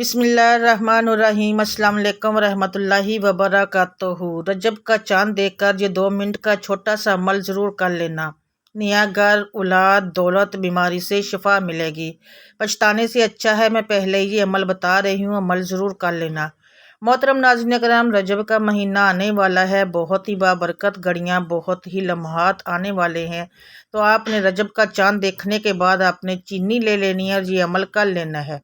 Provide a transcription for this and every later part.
بسم اللہ الرحمن الرحیم۔ السلام علیکم ورحمۃ اللہ وبرکاتہ۔ رجب کا چاند دیکھ کر یہ 2 منٹ کا چھوٹا سا عمل ضرور کر لینا۔ نیا گھر، اولاد، دولت، بیماری سے شفا ملے گی۔ پچھتانے سے اچھا ہے میں پہلے یہ عمل بتا رہی ہوں، عمل ضرور کر لینا۔ محترم ناظرین کرام، رجب کا مہینہ آنے والا ہے، بہت ہی بابرکت گھڑیاں، بہت ہی لمحات آنے والے ہیں، تو آپ نے رجب کا چاند دیکھنے کے بعد آپ نے چینی لے لینی ہے اور یہ عمل کر لینا ہے۔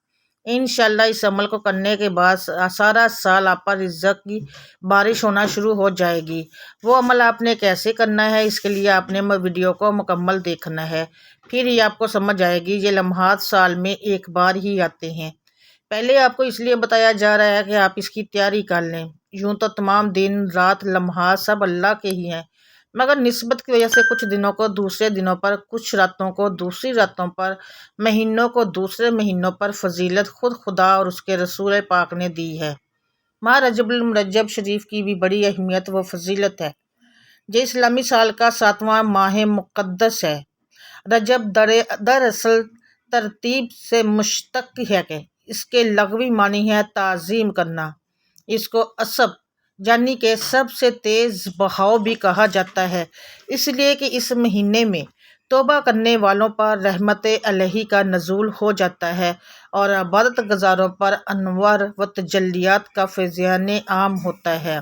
انشاءاللہ اس عمل کو کرنے کے بعد سارا سال آپ پر رزق کی بارش ہونا شروع ہو جائے گی۔ وہ عمل آپ نے کیسے کرنا ہے، اس کے لیے آپ نے ویڈیو کو مکمل دیکھنا ہے، پھر ہی آپ کو سمجھ آئے گی۔ یہ لمحات سال میں ایک بار ہی آتے ہیں۔ پہلے آپ کو اس لیے بتایا جا رہا ہے کہ آپ اس کی تیاری کر لیں۔ یوں تو تمام دن رات لمحات سب اللہ کے ہی ہیں، مگر نسبت کی وجہ سے کچھ دنوں کو دوسرے دنوں پر، کچھ راتوں کو دوسری راتوں پر، مہینوں کو دوسرے مہینوں پر فضیلت خود خدا اور اس کے رسول پاک نے دی ہے۔ ماہ رجب المرجب شریف کی بھی بڑی اہمیت و فضیلت ہے۔ یہ اسلامی سال کا 7واں ماہ مقدس ہے۔ رجب دراصل ترتیب سے مشتق ہے کہ اس کے لغوی معنی ہے تعظیم کرنا۔ اس کو عصب یعنی کہ سب سے تیز بہاؤ بھی کہا جاتا ہے، اس لیے کہ اس مہینے میں توبہ کرنے والوں پر رحمت الہی کا نزول ہو جاتا ہے اور عبادت گزاروں پر انوار و تجلیات کا فیضان عام ہوتا ہے۔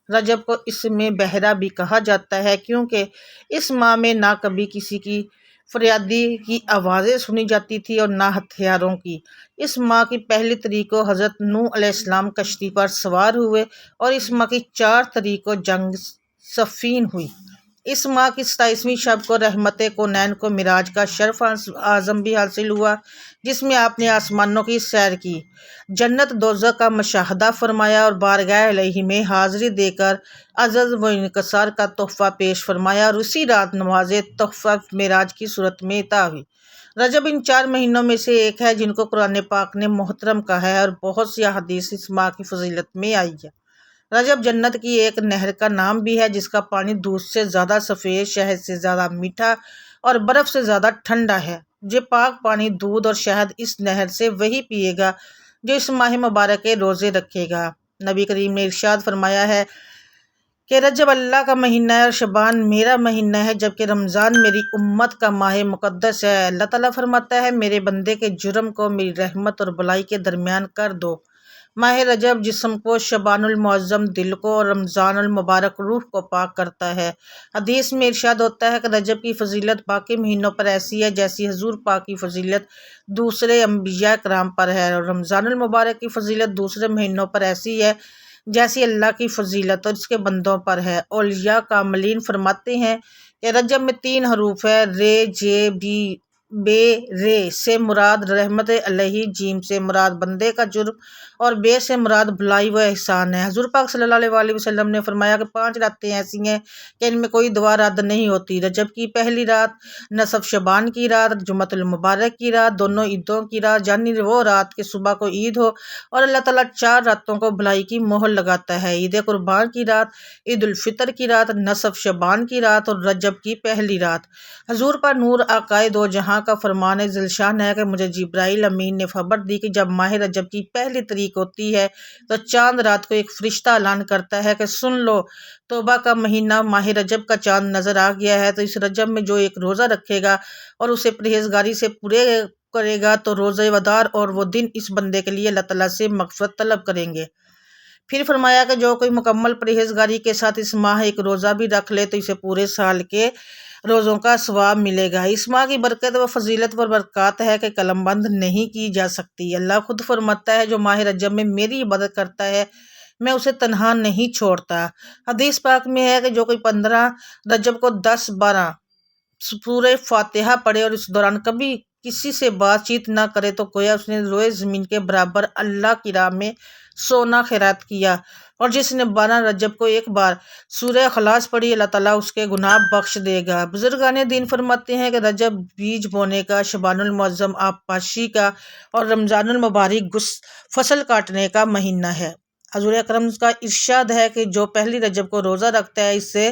رجب کو اس میں بحرہ بھی کہا جاتا ہے، کیونکہ اس ماہ میں نہ کبھی کسی کی فریادی کی آوازیں سنی جاتی تھی اور نہ ہتھیاروں کی۔ اس ماہ کی پہلی تاریخ کو حضرت نوح علیہ السلام کشتی پر سوار ہوئے اور اس ماہ کی 4 تاریخ کو جنگ صفین ہوئی۔ اس ماہ کی 27ویں شب کو رحمت کونین کو معراج کا شرف اعظم بھی حاصل ہوا، جس میں آپ نے آسمانوں کی سیر کی، جنت دوزخ کا مشاہدہ فرمایا اور بارگاہ الہی میں حاضری دے کر عزت و انکسار کا تحفہ پیش فرمایا، اور اسی رات نماز تحفہ معراج کی صورت میں عطا ہوئی۔ رجب ان 4 مہینوں میں سے ایک ہے جن کو قرآن پاک نے محترم کہا ہے، اور بہت سی احادیث اس ماہ کی فضیلت میں آئی ہے۔ رجب جنت کی ایک نہر کا نام بھی ہے جس کا پانی دودھ سے زیادہ سفید، شہد سے زیادہ میٹھا اور برف سے زیادہ ٹھنڈا ہے۔ یہ پاک پانی، دودھ اور شہد اس نہر سے وہی پیے گا جو اس ماہ مبارک کے روزے رکھے گا۔ نبی کریم نے ارشاد فرمایا ہے کہ رجب اللہ کا مہینہ ہے اور شعبان میرا مہینہ ہے، جبکہ رمضان میری امت کا ماہ مقدس ہے۔ اللہ تعالیٰ فرماتا ہے، میرے بندے کے جرم کو میری رحمت اور بلائی کے درمیان کر دو۔ ماہ رجب جسم کو، شعبان المعظم دل کو اور رمضان المبارک روح کو پاک کرتا ہے۔ حدیث میں ارشاد ہوتا ہے کہ رجب کی فضیلت باقی مہینوں پر ایسی ہے جیسی حضور پاک کی فضیلت دوسرے انبیاء کرام پر ہے، اور رمضان المبارک کی فضیلت دوسرے مہینوں پر ایسی ہے جیسی اللہ کی فضیلت اور اس کے بندوں پر ہے۔ اولیاء کاملین فرماتے ہیں کہ رجب میں 3 حروف ہے، رے، جے، بے، رے سے مراد رحمت الہی، جیم سے مراد بندے کا جرم اور بے سے مراد بھلائی و احسان ہے۔ حضور پاک صلی اللہ علیہ وسلم نے فرمایا کہ 5 راتیں ایسی ہیں کہ ان میں کوئی دعا رد نہیں ہوتی: رجب کی پہلی رات، نصف شعبان کی رات، جمعۃ المبارک کی رات، دونوں عیدوں کی رات یعنی وہ رات کہ صبح کو عید ہو، اور اللہ تعالیٰ 4 راتوں کو بھلائی کی مہر لگاتا ہے: عید قربان کی رات، عید الفطر کی رات، نصف شعبان کی رات اور رجب کی پہلی رات۔ حضور پر نور آقائے دو جہاں کا فرمان ذیشان ہے کہ مجھے جبرائیل امین نے خبر دی کہ جب ماہ رجب کی پہلی تاریخ ہوتی ہے تو چاند رات کو ایک فرشتہ اعلان کرتا ہے کہ سن لو، توبہ کا مہینہ ماہ رجب کا چاند نظر آ گیا ہے، تو اس رجب میں جو ایک روزہ رکھے گا اور اسے پرہیزگاری سے پورے کرے گا تو روزے ودار اور وہ دن اس بندے کے لیے اللہ تعالیٰ سے مغفرت طلب کریں گے۔ پھر فرمایا کہ جو کوئی مکمل پرہیزگاری کے ساتھ اس ماہ ایک روزہ بھی رکھ لے تو اسے پورے سال کے روزوں کا ثواب ملے گا۔ اس ماہ کی برکت و فضیلت و برکات ہے کہ قلم بند نہیں کی جا سکتی۔ اللہ خود فرماتا ہے، جو ماہ رجب میں میری عبادت کرتا ہے میں اسے تنہا نہیں چھوڑتا۔ حدیث پاک میں ہے کہ جو کوئی 15 رجب کو 10-12 سورہ فاتحہ پڑھے اور اس دوران کبھی کسی سے بات چیت نہ کرے تو گویا اس نے روئے زمین کے برابر اللہ کی راہ میں سونا خیرات کیا، اور جس نے 12 رجب کو ایک بار سورہ اخلاص پڑھی اللہ تعالیٰ اس کے گناہ بخش دے گا۔ بزرگان دین فرماتے ہیں کہ رجب بیج بونے کا، شعبان المعظم آب پاشی کا اور رمضان المبارک فصل کاٹنے کا مہینہ ہے۔ حضور اکرم کا ارشاد ہے کہ جو پہلی رجب کو روزہ رکھتا ہے اس سے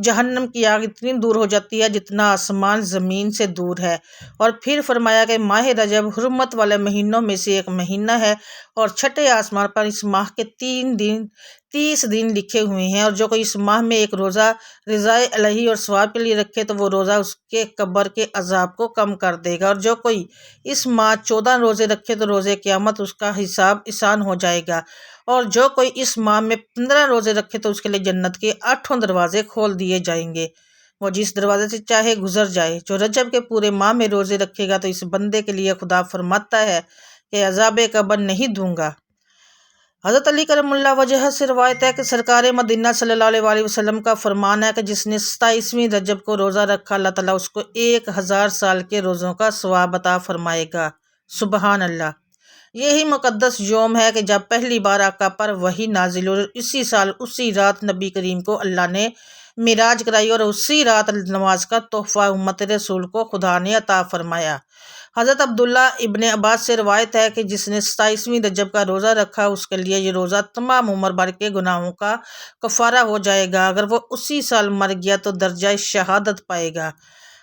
جہنم کی آگ اتنی دور ہو جاتی ہے جتنا آسمان زمین سے دور ہے۔ اور پھر فرمایا کہ ماہ رجب حرمت والے مہینوں میں سے ایک مہینہ ہے اور چھٹے آسمان پر اس ماہ کے 30 دن لکھے ہوئے ہیں، اور جو کوئی اس ماہ میں ایک روزہ رضائے الہی اور ثواب کے لیے رکھے تو وہ روزہ اس کے قبر کے عذاب کو کم کر دے گا، اور جو کوئی اس ماہ 14 روزے رکھے تو روزے قیامت اس کا حساب آسان ہو جائے گا، اور جو کوئی اس ماہ میں 15 روزے رکھے تو اس کے لیے جنت کے 8 دروازے کھول دیے جائیں گے، وہ جس دروازے سے چاہے گزر جائے۔ جو رجب کے پورے ماہ میں روزے رکھے گا تو اس بندے کے لیے خدا فرماتا ہے کہ عذاب قبر نہیں دوں گا۔ حضرت علی کرم اللہ وجہ سے روایت ہے کہ سرکار مدینہ صلی اللہ علیہ وسلم کا فرمان ہے کہ جس نے 27ویں رجب کو روزہ رکھا اللہ تعالیٰ اس کو 1000 سال کے روزوں کا ثواب عطا فرمائے گا۔ سبحان اللہ۔ یہی مقدس یوم ہے کہ جب پہلی بار آقا پر وحی نازل ہوئی، اسی سال اسی رات نبی کریم کو اللہ نے معراج کرائی اور اسی رات نماز کا تحفہ امت رسول کو خدا نے عطا فرمایا۔ حضرت عبداللہ ابن عباس سے روایت ہے کہ جس نے 27ویں رجب کا روزہ رکھا اس کے لیے یہ روزہ تمام عمر بھر کے گناہوں کا کفارہ ہو جائے گا، اگر وہ اسی سال مر گیا تو درجہ شہادت پائے گا۔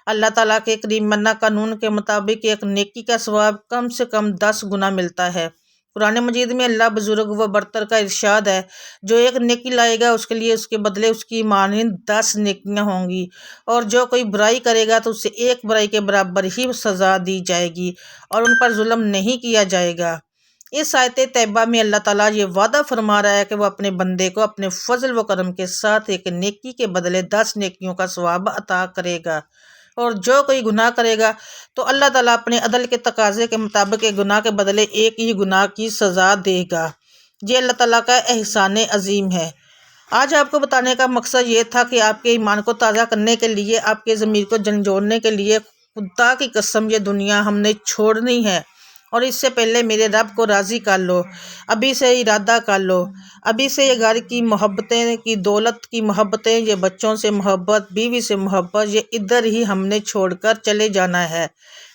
اللہ تعالیٰ کے کریمانہ قانون کے مطابق ایک نیکی کا ثواب کم سے کم 10 گنا ملتا ہے۔ قرآن مجید میں اللہ بزرگ و برتر کا ارشاد ہے، جو ایک نیکی لائے گا اس کے لیے اس کے بدلے اس کی مانند 10 نیکیاں ہوں گی، اور جو کوئی برائی کرے گا تو اسے ایک برائی کے برابر ہی سزا دی جائے گی اور ان پر ظلم نہیں کیا جائے گا۔ اس آیت طیبہ میں اللہ تعالیٰ یہ وعدہ فرما رہا ہے کہ وہ اپنے بندے کو اپنے فضل و کرم کے ساتھ ایک نیکی کے بدلے 10 نیکیوں کا ثواب عطا کرے گا، اور جو کوئی گناہ کرے گا تو اللہ تعالیٰ اپنے عدل کے تقاضے کے مطابق ایک گناہ کے بدلے ایک ہی گناہ کی سزا دے گا۔ یہ اللہ تعالیٰ کا احسان عظیم ہے۔ آج آپ کو بتانے کا مقصد یہ تھا کہ آپ کے ایمان کو تازہ کرنے کے لیے، آپ کے ضمیر کو جھنجھوڑنے کے لیے، خدا کی قسم یہ دنیا ہم نے چھوڑنی ہے، اور اس سے پہلے میرے رب کو راضی کر لو۔ ابھی سے ارادہ کر لو، ابھی سے یہ گھر کی محبتیں، کی دولت کی محبتیں، یہ بچوں سے محبت، بیوی سے محبت، یہ ادھر ہی ہم نے چھوڑ کر چلے جانا ہے،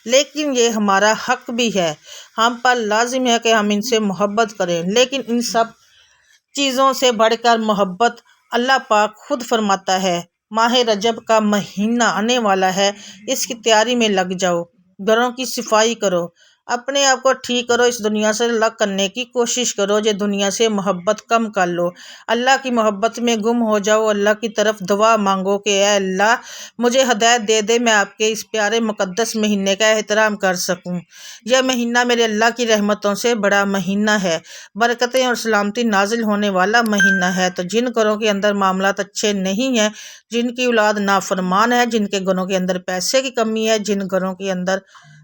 لیکن یہ ہمارا حق بھی ہے، ہم پر لازم ہے کہ ہم ان سے محبت کریں، لیکن ان سب چیزوں سے بڑھ کر محبت اللہ پاک خود فرماتا ہے۔ ماہ رجب کا مہینہ آنے والا ہے، اس کی تیاری میں لگ جاؤ، گھروں کی صفائی کرو، اپنے آپ کو ٹھیک کرو، اس دنیا سے الگ کرنے کی کوشش کرو، یہ دنیا سے محبت کم کر لو، اللہ کی محبت میں گم ہو جاؤ، اللہ کی طرف دعا مانگو کہ اے اللہ مجھے ہدایت دے دے، میں آپ کے اس پیارے مقدس مہینے کا احترام کر سکوں۔ یہ مہینہ میرے اللہ کی رحمتوں سے بڑا مہینہ ہے، برکتیں اور سلامتی نازل ہونے والا مہینہ ہے، تو جن گھروں کے اندر معاملات اچھے نہیں ہیں، جن کی اولاد نافرمان ہے، جن کے گھروں کے اندر پیسے کی کمی ہے، جن گھروں کے اندر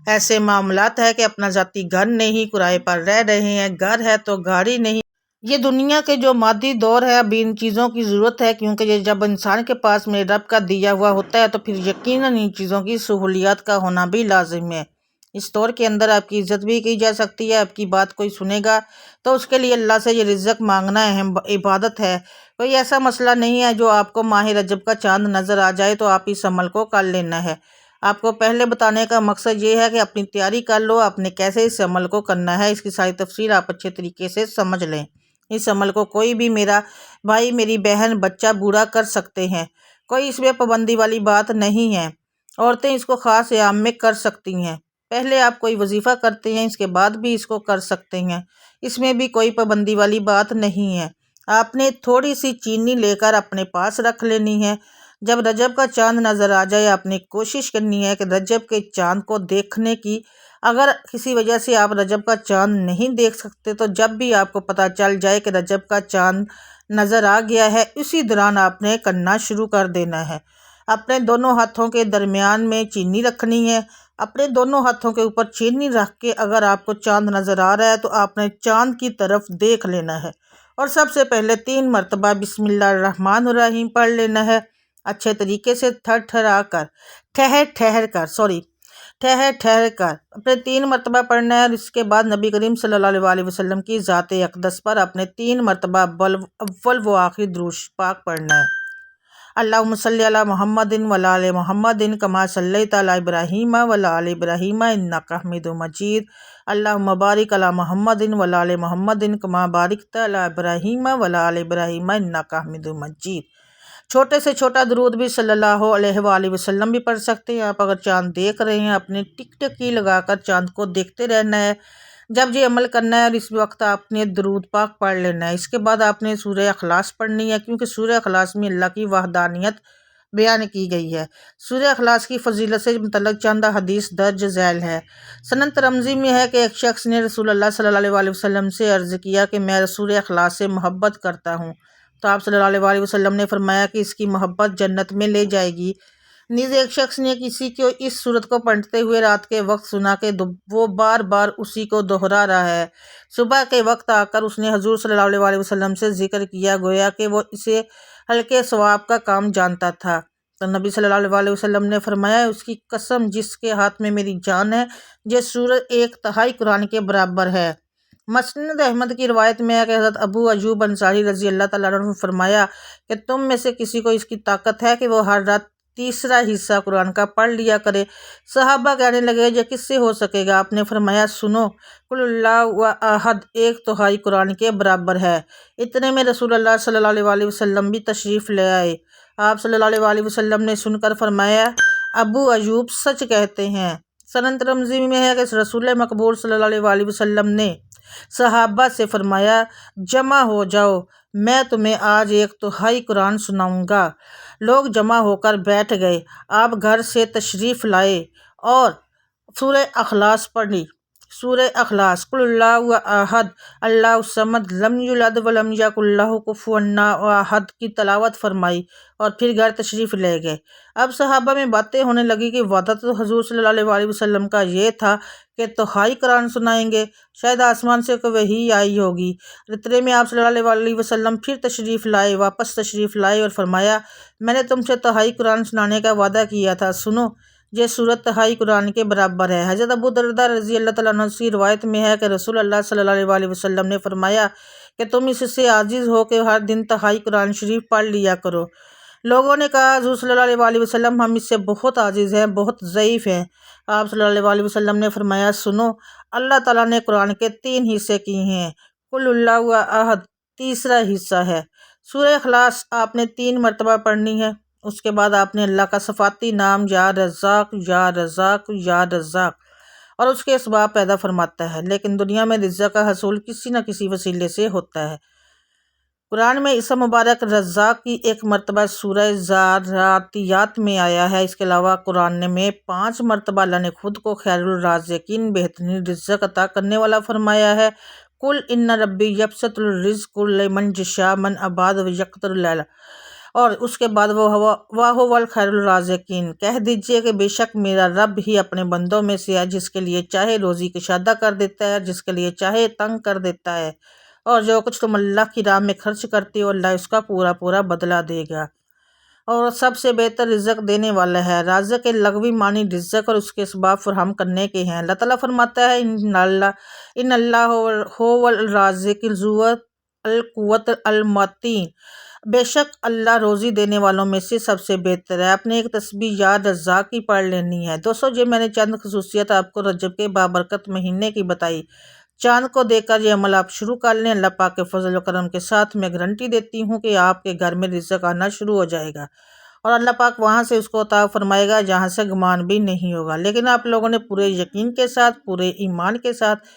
ایسے معاملات ہے کہ اپنا ذاتی گھر نہیں، کرائے پر رہ رہے ہیں، گھر ہے تو گاڑی نہیں، یہ دنیا کے جو مادی دور ہے ابھی ان چیزوں کی ضرورت ہے، کیونکہ یہ جب انسان کے پاس میرے رب کا دیا ہوا ہوتا ہے تو پھر یقیناً ان چیزوں کی سہولیات کا ہونا بھی لازم ہے۔ اس دور کے اندر آپ کی عزت بھی کی جا سکتی ہے، آپ کی بات کوئی سنے گا تو اس کے لیے اللہ سے یہ رزق مانگنا اہم عبادت ہے۔ کوئی ایسا مسئلہ نہیں ہے جو آپ کو ماہ رجب کا چاند نظر آ جائے تو آپ اس عمل کو کر لینا ہے۔ آپ کو پہلے بتانے کا مقصد یہ ہے کہ اپنی تیاری کر لو، آپ نے کیسے اس عمل کو کرنا ہے، اس کی ساری تفصیل آپ اچھے طریقے سے سمجھ لیں۔ اس عمل کو کوئی بھی، میرا بھائی، میری بہن، بچہ، بوڑھا کر سکتے ہیں، کوئی اس میں پابندی والی بات نہیں ہے، عورتیں اس کو خاص ایام میں کر سکتی ہیں، پہلے آپ کوئی وظیفہ کرتے ہیں اس کے بعد بھی اس کو کر سکتے ہیں، اس میں بھی کوئی پابندی والی بات نہیں ہے۔ آپ نے تھوڑی سی چینی لے کر اپنے پاس رکھ لینی ہے، جب رجب کا چاند نظر آ جائے آپ نے کوشش کرنی ہے کہ رجب کے چاند کو دیکھنے کی، اگر کسی وجہ سے آپ رجب کا چاند نہیں دیکھ سکتے تو جب بھی آپ کو پتہ چل جائے کہ رجب کا چاند نظر آ گیا ہے اسی دوران آپ نے کرنا شروع کر دینا ہے۔ اپنے دونوں ہاتھوں کے درمیان میں چینی رکھنی ہے، اپنے دونوں ہاتھوں کے اوپر چینی رکھ کے اگر آپ کو چاند نظر آ رہا ہے تو آپ نے چاند کی طرف دیکھ لینا ہے، اور سب سے پہلے 3 مرتبہ بسم اللہ الرحمن الرحیم پڑھ لینا ہے، اچھے طریقے سے ٹھہر کر اپنے 3 مرتبہ پڑھنا ہے، اور اس کے بعد نبی کریم صلی اللہ علیہ وسلم کی ذات اقدس پر اپنے 3 مرتبہ اول و آخری درود پاک پڑھنا ہے۔ اللہم صلی علی محمد وعلی آل محمد کما صلیت علی ابراہیم وعلی آل ابراہیم انک حمید مجید۔ اللہم بارک علی محمد وعلی آل محمد کما بارکت علی ابراہیم وعلی آل ابراہیم انک حمید مجید۔ چھوٹے سے چھوٹا درود بھی صلی اللہ علیہ وآلہ وسلم بھی پڑھ سکتے ہیں آپ۔ اگر چاند دیکھ رہے ہیں اپنے ٹک ٹکی لگا کر چاند کو دیکھتے رہنا ہے۔ جب یہ عمل کرنا ہے اور اس وقت آپ نے درود پاک پڑھ لینا ہے۔ اس کے بعد آپ نے سورہ اخلاص پڑھنی ہے، کیونکہ سورہ اخلاص میں اللہ کی وحدانیت بیان کی گئی ہے۔ سورہ اخلاص کی فضیلت سے متعلق چند حدیث درج ذیل ہے۔ سنن ترمذی میں ہے کہ ایک شخص نے رسول اللہ صلی اللہ علیہ وسلم سے عرض کیا کہ میں سورہ اخلاص سے محبت کرتا ہوں، تو آپ صلی اللہ علیہ وسلم نے فرمایا کہ اس کی محبت جنت میں لے جائے گی۔ نیز ایک شخص نے کسی کو اس سورت کو پڑھتے ہوئے رات کے وقت سنا کہ وہ بار بار اسی کو دہرا رہا ہے۔ صبح کے وقت آ کر اس نے حضور صلی اللہ علیہ وسلم سے ذکر کیا، گویا کہ وہ اسے ہلکے ثواب کا کام جانتا تھا۔ تو نبی صلی اللہ علیہ وسلم نے فرمایا، اس کی قسم جس کے ہاتھ میں میری جان ہے، یہ سورت 1/3 قرآن کے برابر ہے۔ مسند احمد کی روایت میں ہے کہ حضرت ابو ایوب انصاری رضی اللہ تعالیٰ عنہ نے فرمایا کہ تم میں سے کسی کو اس کی طاقت ہے کہ وہ ہر رات تیسرا حصہ قرآن کا پڑھ لیا کرے۔ صحابہ کہنے لگے، یہ کس سے ہو سکے گا؟ آپ نے فرمایا، سنو، قل اللہ احد 1/3 قرآن کے برابر ہے۔ اتنے میں رسول اللہ صلی اللہ علیہ وسلم بھی تشریف لے آئے۔ آپ صلی اللہ علیہ وسلم نے سن کر فرمایا، ابو ایوب سچ کہتے ہیں۔ سنن ترمذی میں ہے کہ رسول مقبول صلی اللہ علیہ وسلم نے صحابہ سے فرمایا، جمع ہو جاؤ، میں تمہیں آج 1/3 قرآن سناؤں گا۔ لوگ جمع ہو کر بیٹھ گئے۔ آپ گھر سے تشریف لائے اور سورہ اخلاص پڑھی۔ سورہ اخلاص، قل اللہ احد اللہ الصمد لم یلد ولم یکن لہ کفوا احد کی تلاوت فرمائی اور پھر گھر تشریف لے گئے۔ اب صحابہ میں باتیں ہونے لگی کہ وعدہ تو حضور صلی اللہ علیہ وسلم کا یہ تھا کہ 1/3 قرآن سنائیں گے، شاید آسمان سے کوئی وحی آئی ہوگی۔ اتنے میں آپ صلی اللہ علیہ وسلم پھر تشریف لائے، واپس تشریف لائے اور فرمایا، میں نے تم سے 1/3 قرآن سنانے کا وعدہ کیا تھا، سنو، یہ سورت 1/3 قرآن کے برابر ہے۔ حضرت ابو درداء رضی اللہ تعالیٰ عنہ کی روایت میں ہے کہ رسول اللہ صلی اللہ علیہ وسلم نے فرمایا کہ تم اس سے عاجز ہو کہ ہر دن 1/3 قرآن شریف پڑھ لیا کرو۔ لوگوں نے کہا، حضور صلی اللہ علیہ وسلم، ہم اس سے بہت عاجز ہیں، بہت ضعیف ہیں۔ آپ صلی اللہ علیہ وسلم نے فرمایا، سنو، اللہ تعالیٰ نے قرآن کے 3 حصے کیے ہیں، قل اللہ احد تیسرا حصہ ہے۔ سورہ اخلاص آپ نے 3 مرتبہ پڑھنی ہے۔ اس کے بعد آپ نے اللہ کا صفاتی نام یا رزاق یا رزاق یا رزاق اور اس کے اسباب پیدا فرماتا ہے، لیکن دنیا میں رزق کا حصول کسی نہ کسی وسیلے سے ہوتا ہے۔ قرآن میں اسم مبارک رزاق کی 1 مرتبہ سورہ ذاریات میں آیا ہے۔ اس کے علاوہ قرآن میں 5 مرتبہ اللہ نے خود کو خیر الرازقین، بہترین رزق عطا کرنے والا فرمایا ہے۔ قل ان ربی یبسط الرزق لمن یشاء من عباد ویقدر له، اور اس کے بعد وَهُوَ الخیر الرازقین، کہہ دیجئے کہ بے شک میرا رب ہی اپنے بندوں میں سے ہے، جس کے لیے چاہے روزی کشادہ کر دیتا ہے، جس کے لیے چاہے تنگ کر دیتا ہے، اور جو کچھ تم اللہ کی راہ میں خرچ کرتے ہو اللہ اس کا پورا پورا بدلہ دے گا، اور سب سے بہتر رزق دینے والا ہے۔ رازق کے لغوی معنی رزق اور اس کے اسباب فراہم کرنے کے ہیں۔ اللہ تعالیٰ فرماتا ہے، ان اللہ هو الرازق ذو القوت المتین، بے شک اللہ روزی دینے والوں میں سے سب سے بہتر ہے۔ اپنے ایک تسبیح یا رزاق کی پڑھ لینی ہے۔ دوستو، یہ میں نے چند خصوصیت آپ کو رجب کے بابرکت مہینے کی بتائی۔ چاند کو دیکھ کر یہ عمل آپ شروع کر لیں، اللہ پاک کے فضل و کرم کے ساتھ میں گارنٹی دیتی ہوں کہ آپ کے گھر میں رزق آنا شروع ہو جائے گا، اور اللہ پاک وہاں سے اس کو عطا فرمائے گا جہاں سے گمان بھی نہیں ہوگا۔ لیکن آپ لوگوں نے پورے یقین کے ساتھ، پورے ایمان کے ساتھ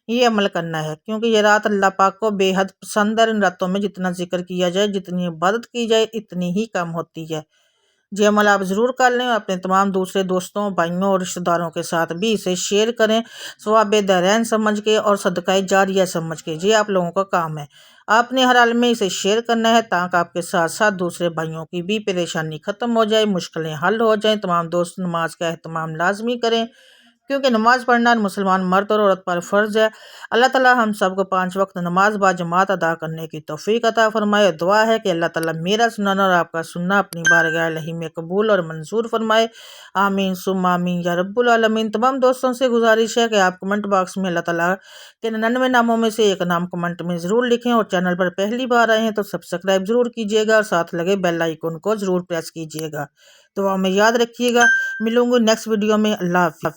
یہ عمل کرنا ہے، کیونکہ یہ رات اللہ پاک کو بے حد پسند ہے۔ ان راتوں میں جتنا ذکر کیا جائے، جتنی عبادت کی جائے، اتنی ہی کم ہوتی ہے۔ یہ عمل آپ ضرور کر لیں، اپنے تمام دوسرے دوستوں، بھائیوں اور رشتہ داروں کے ساتھ بھی اسے شیئر کریں، ثواب دارین سمجھ کے اور صدقہ جاریہ سمجھ کے۔ یہ آپ لوگوں کا کام ہے، آپ نے ہر حال میں اسے شیئر کرنا ہے تاکہ آپ کے ساتھ ساتھ دوسرے بھائیوں کی بھی پریشانی ختم ہو جائے، مشکلیں حل ہو جائیں۔ تمام دوست نماز کا اہتمام لازمی کریں، کیونکہ نماز پڑھنا مسلمان مرد اور عورت پر فرض ہے۔ اللہ تعالیٰ ہم سب کو 5 وقت نماز با جماعت ادا کرنے کی توفیق عطا فرمائے۔ دعا ہے کہ اللہ تعالیٰ میرا سننا اور آپ کا سننا اپنی بارگاہ الہی میں قبول اور منظور فرمائے، آمین ثم آمین یا رب العالمین۔ تمام دوستوں سے گزارش ہے کہ آپ کمنٹ باکس میں اللہ تعالیٰ کے 99 ناموں میں سے ایک نام کمنٹ میں ضرور لکھیں، اور چینل پر پہلی بار آئے ہیں تو سبسکرائب ضرور کیجیے گا اور ساتھ لگے بیل آئیکن کو ضرور پریس کیجیے گا۔ دعا میں یاد رکھیے گا۔ ملوں گی نیکسٹ ویڈیو میں۔ اللہ حافظ۔